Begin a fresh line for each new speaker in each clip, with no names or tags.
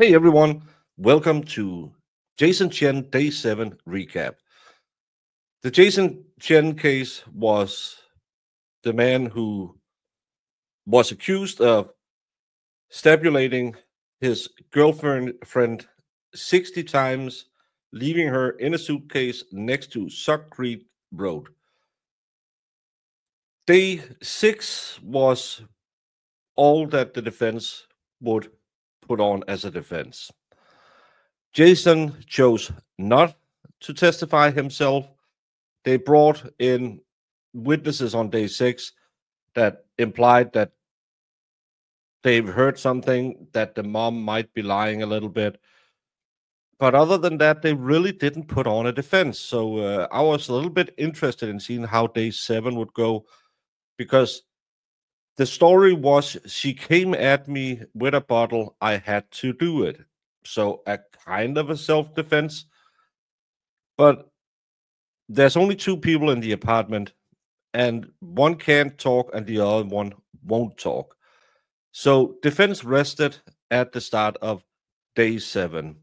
Hey everyone, welcome to Jason Chen Day 7 recap. The Jason Chen case was the man who was accused of stabulating his girlfriend 60 times, leaving her in a suitcase next to Suck Creek Road. Day 6 was all that the defense would put on as a defense. Jason chose not to testify himself. They brought in witnesses on day 6 that implied that they've heard something, that the mom might be lying a little bit. But other than that, they really didn't put on a defense. So I was a little bit interested in seeing how day 7 would go, because the story was she came at me with a bottle. I had to do it. So a kind of a self-defense. But there's only two people in the apartment, and one can't talk and the other one won't talk. So defense rested at the start of day 7.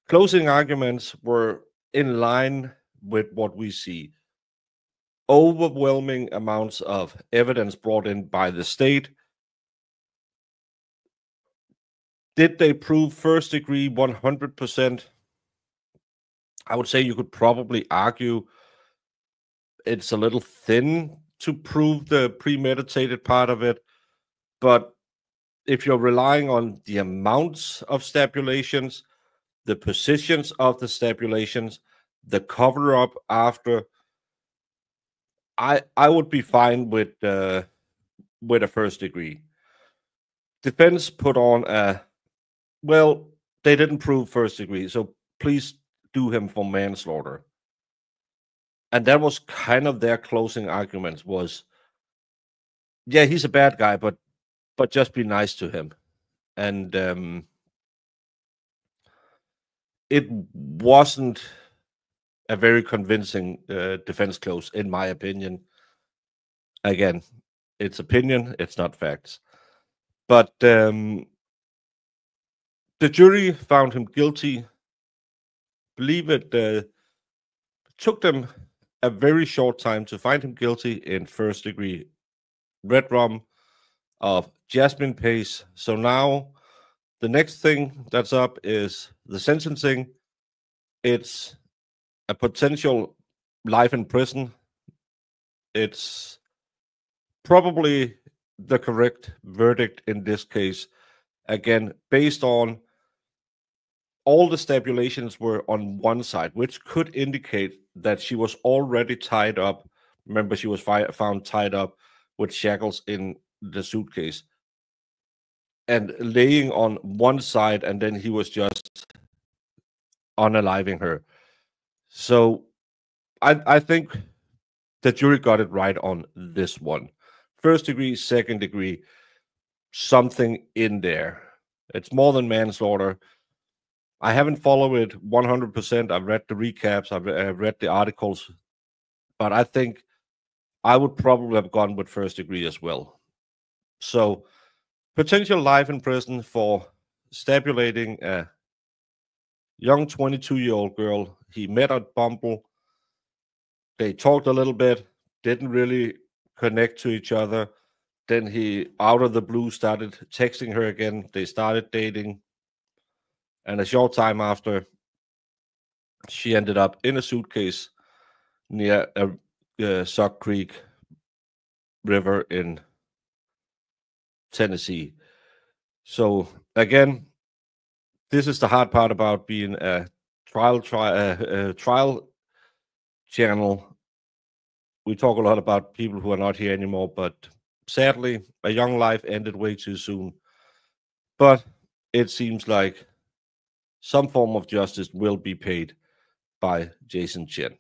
Closing arguments were in line with what we see. Overwhelming amounts of evidence brought in by the state. Did they prove first degree 100%? I would say you could probably argue it's a little thin to prove the premeditated part of it. But if you're relying on the amounts of stabulations, the positions of the stabulations, the cover up after, I would be fine with a first degree. Defense put on they didn't prove first degree, so please do him for manslaughter. And that was kind of their closing arguments was, yeah, he's a bad guy, but just be nice to him. And it wasn't a very convincing defense close, in my opinion. Again, it's opinion, it's not facts. But the jury found him guilty. Believe it took them a very short time to find him guilty in first degree red rum of Jasmine Pace. So now the next thing that's up is the sentencing. It's a potential life in prison. It's probably the correct verdict in this case. Again, based on all the stabulations were on one side, which could indicate that she was already tied up. Remember, she was found tied up with shackles in the suitcase and laying on one side, and then he was just unaliving her. So I think the jury got it right on this one. First degree, second degree, something in there. It's more than manslaughter. I haven't followed it 100%. I've read the recaps, I've read the articles, but I think I would probably have gone with first degree as well. So, potential life in prison for stabulating a young 22-year-old girl. He met at Bumble. They talked a little bit, didn't really connect to each other. Then he, out of the blue, started texting her again. They started dating. And a short time after, she ended up in a suitcase near a Suck Creek River in Tennessee. So again, this is the hard part about being a trial channel. We talk a lot about people who are not here anymore, but sadly, a young life ended way too soon. But it seems like some form of justice will be paid by Jason Chen.